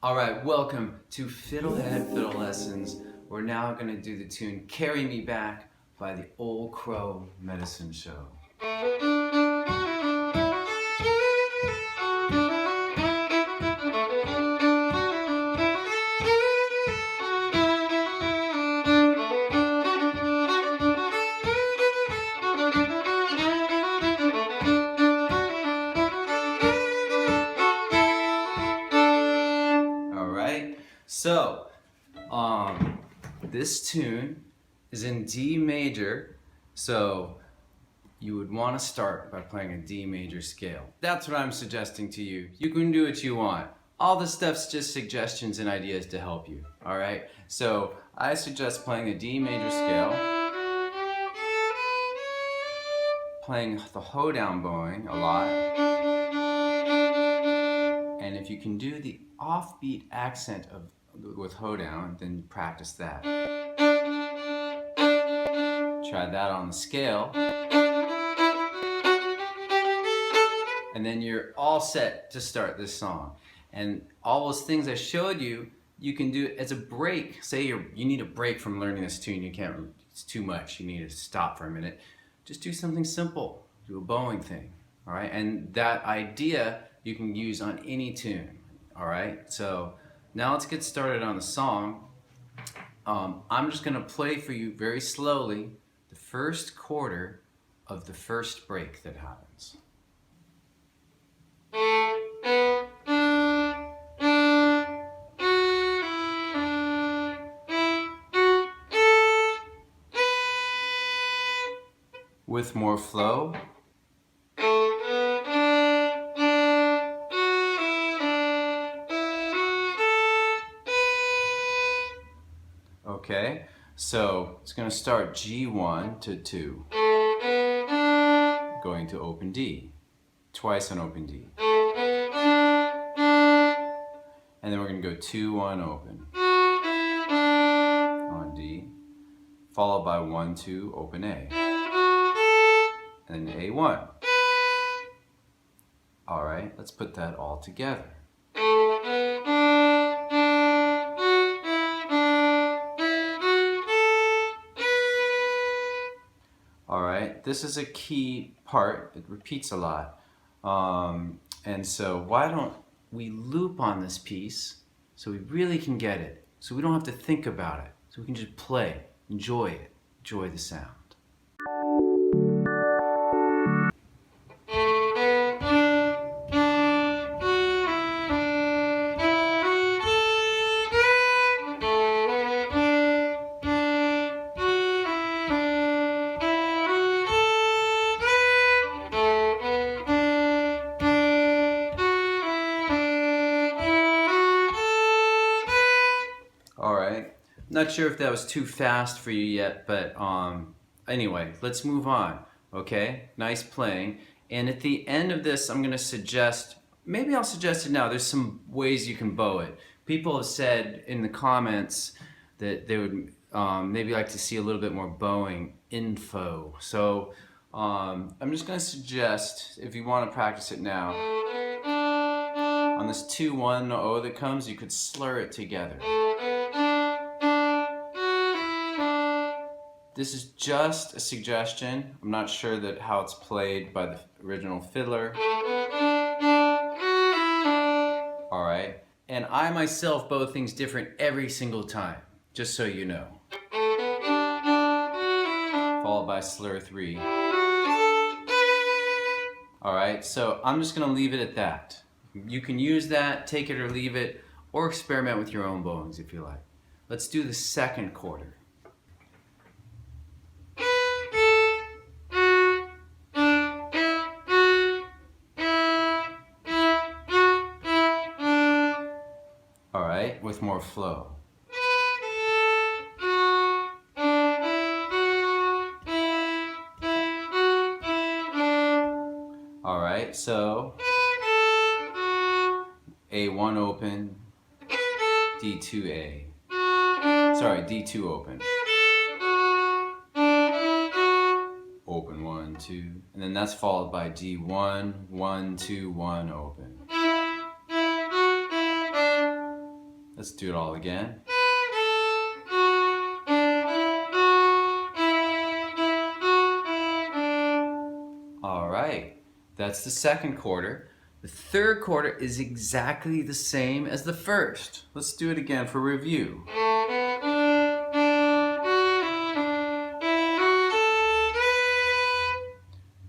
Alright, welcome to FiddleHed Fiddle Lessons. We're now going to do the tune Carry Me Back by the Old Crow Medicine Show. So, this tune is in D major, so you would want to start by playing a D major scale. That's what I'm suggesting to you. You can do what you want. All this stuff's just suggestions and ideas to help you, alright? So, I suggest playing a D major scale, playing the hoedown bowing a lot, and if you can do the offbeat accent with hoedown, then practice that. Try that on the scale. And then you're all set to start this song. And all those things I showed you, you can do as a break. Say you need a break from learning this tune, it's too much, you need to stop for a minute. Just do something simple, do a bowing thing, all right? And that idea you can use on any tune, all right? So now let's get started on the song. I'm just gonna play for you very slowly the first quarter of the first break that happens. With more flow. Okay, so it's going to start G1 to 2, going to open D, twice on open D. And then we're going to go 2-1 open on D, followed by 1-2 open A, and then A1. Alright, let's put that all together. Alright, this is a key part, it repeats a lot. And so why don't we loop on this piece so we really can get it, so we don't have to think about it, so we can just play, enjoy it, enjoy the sound. Not sure if that was too fast for you yet, but anyway, let's move on, okay? Nice playing. And at the end of this, I'm gonna suggest, maybe I'll suggest it now, there's some ways you can bow it. People have said in the comments that they would maybe like to see a little bit more bowing info. So I'm just gonna suggest, if you wanna practice it now, on this 2-1-0 that comes, you could slur it together. This is just a suggestion. I'm not sure that how it's played by the original fiddler. All right, and I myself bow things different every single time, just so you know. Followed by slur 3. All right, so I'm just gonna leave it at that. You can use that, take it or leave it, or experiment with your own bowings if you like. Let's do the second quarter. With more flow. Alright, so A1 open, D2A. Sorry, D2 open. Open 1, 2, and then that's followed by D1, 1, 2, 1 open. Let's do it all again. All right, that's the second quarter. The third quarter is exactly the same as the first. Let's do it again for review.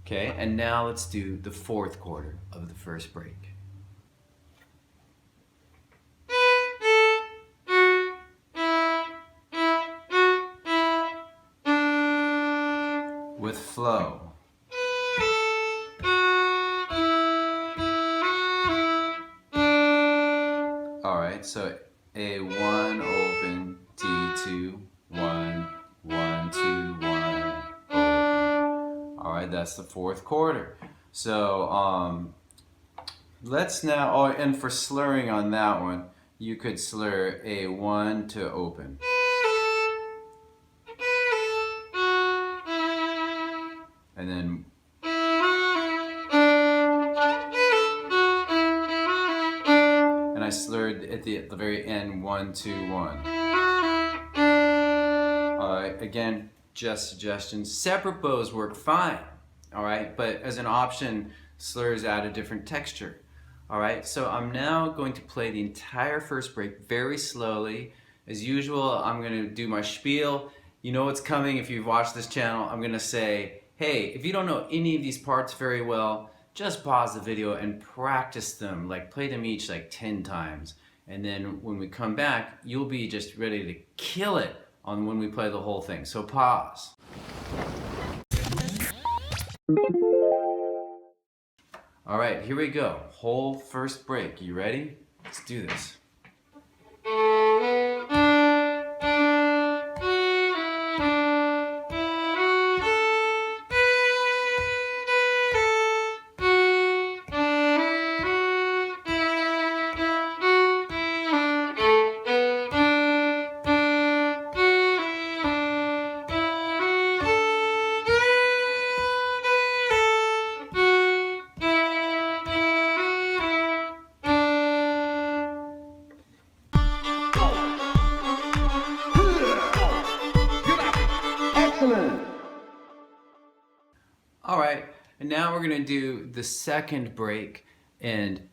Okay, and now let's do the fourth quarter of the first break. With flow. Alright, so A1 open, D2, 1, 1, 2, 1, open. Alright, that's the fourth quarter. So let's now, oh, and for slurring on that one, you could slur A1 to open. And then I slurred at the very end 1, 2, 1. Alright, again, just suggestions. Separate bows work fine, alright, but as an option, slurs add a different texture. Alright, so I'm now going to play the entire first break very slowly. As usual, I'm going to do my spiel. You know what's coming if you've watched this channel. I'm going to say, hey, if you don't know any of these parts very well, just pause the video and practice them, like play them each like 10 times. And then when we come back, you'll be just ready to kill it on when we play the whole thing. So pause. All right, here we go. Whole first break. You ready? Let's do this. All right, and now we're gonna do the second break, and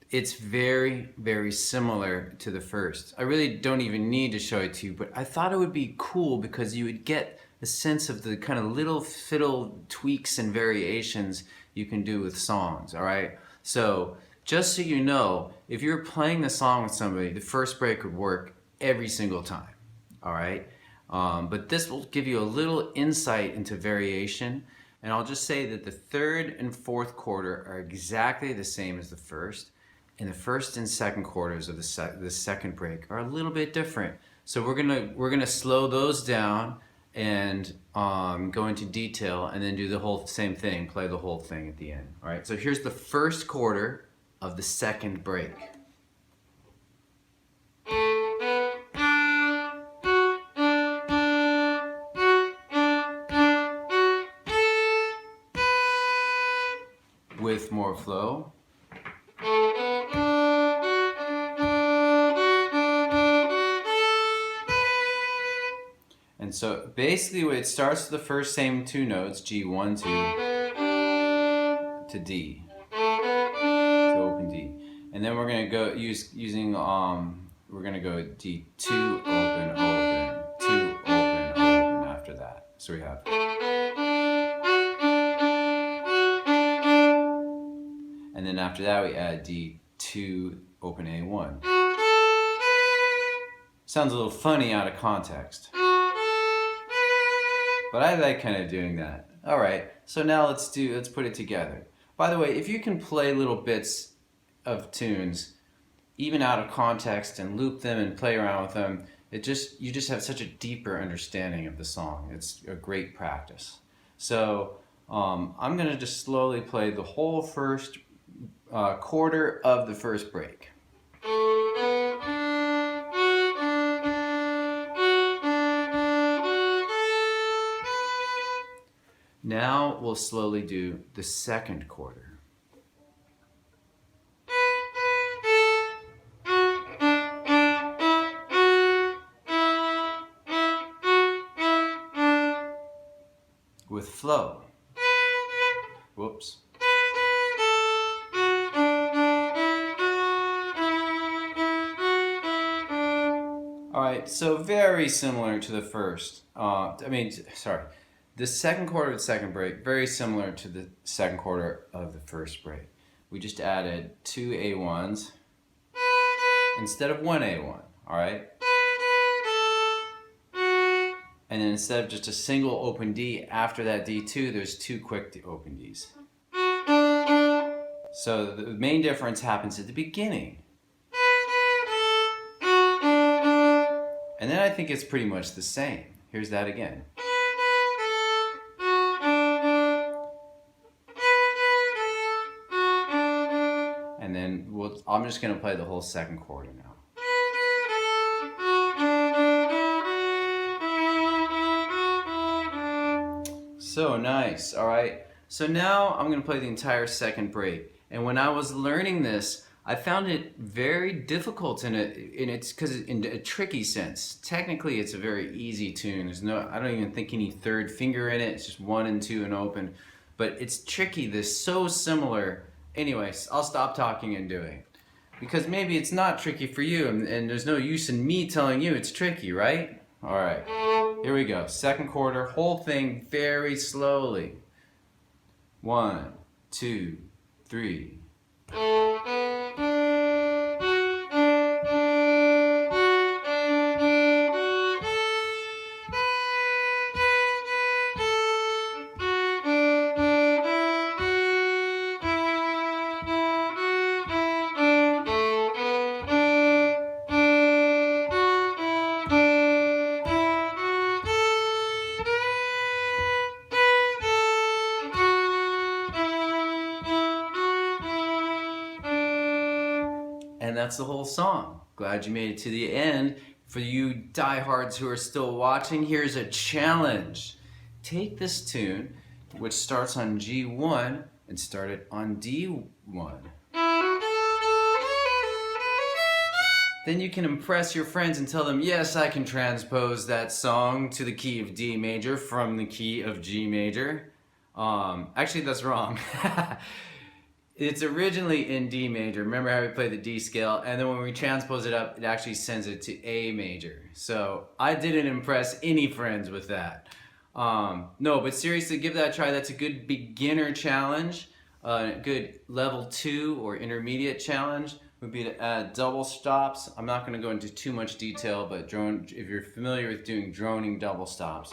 it's very, very similar to the first. I really don't even need to show it to you, but I thought it would be cool because you would get a sense of the kind of little fiddle tweaks and variations you can do with songs, all right? So just so you know, if you're playing the song with somebody, the first break would work every single time, all right? But this will give you a little insight into variation. And I'll just say that the third and fourth quarter are exactly the same as the first, and the first and second quarters of the second break are a little bit different. So we're gonna slow those down and go into detail, and then do the whole same thing, play the whole thing at the end. All right. So here's the first quarter of the second break. With more flow. And so basically it starts with the first same two notes, G1, 2, to D, to open D. And then we're gonna go we're gonna go D2, open, open, 2, open, open after that. So we have. And then after that we add D2, open A1. Sounds a little funny out of context, but I like kind of doing that. All right, so now let's put it together. By the way, if you can play little bits of tunes, even out of context, and loop them and play around with them, you just have such a deeper understanding of the song. It's a great practice. So I'm gonna just slowly play the whole first quarter of the first break. Now we'll slowly do the second quarter. with flow. Whoops. Alright, so very similar to the first. The second quarter of the second break, very similar to the second quarter of the first break. We just added 2 A1s instead of 1 A1, alright? And then instead of just a single open D after that D2, there's 2 quick open Ds. So the main difference happens at the beginning. And then I think it's pretty much the same. Here's that again. And then I'm just going to play the whole second quarter now. So nice, all right. So now I'm going to play the entire second break. And when I was learning this, I found it very difficult in a tricky sense. Technically, it's a very easy tune. I don't even think you need third finger in it. It's just 1 and 2 and open. But it's tricky. They're so similar. Anyways, I'll stop talking and doing. Because maybe it's not tricky for you, and there's no use in me telling you it's tricky, right? All right, here we go. Second quarter, whole thing very slowly. 1, 2, 3. And that's the whole song. Glad you made it to the end. For you diehards who are still watching, here's a challenge. Take this tune, which starts on G1, and start it on D1. Then you can impress your friends and tell them, yes, I can transpose that song to the key of D major from the key of G major. Actually, that's wrong. It's originally in D major. Remember how we played the D scale? And then when we transpose it up, it actually sends it to A major. So I didn't impress any friends with that. No, but seriously, give that a try. That's a good beginner challenge. A good level 2 or intermediate challenge would be to add double stops. I'm not going to go into too much detail, but if you're familiar with doing droning double stops.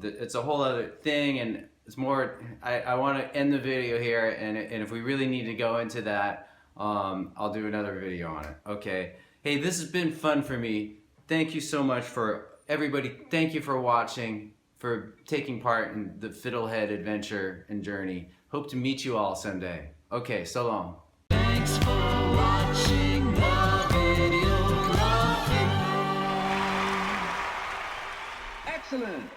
It's a whole other thing, and it's more, I want to end the video here, and if we really need to go into that, I'll do another video on it. Okay. Hey, this has been fun for me. Thank you so much for everybody. Thank you for watching, for taking part in the FiddleHed adventure and journey. Hope to meet you all someday. Okay, so long. Thanks for watching the video. Excellent.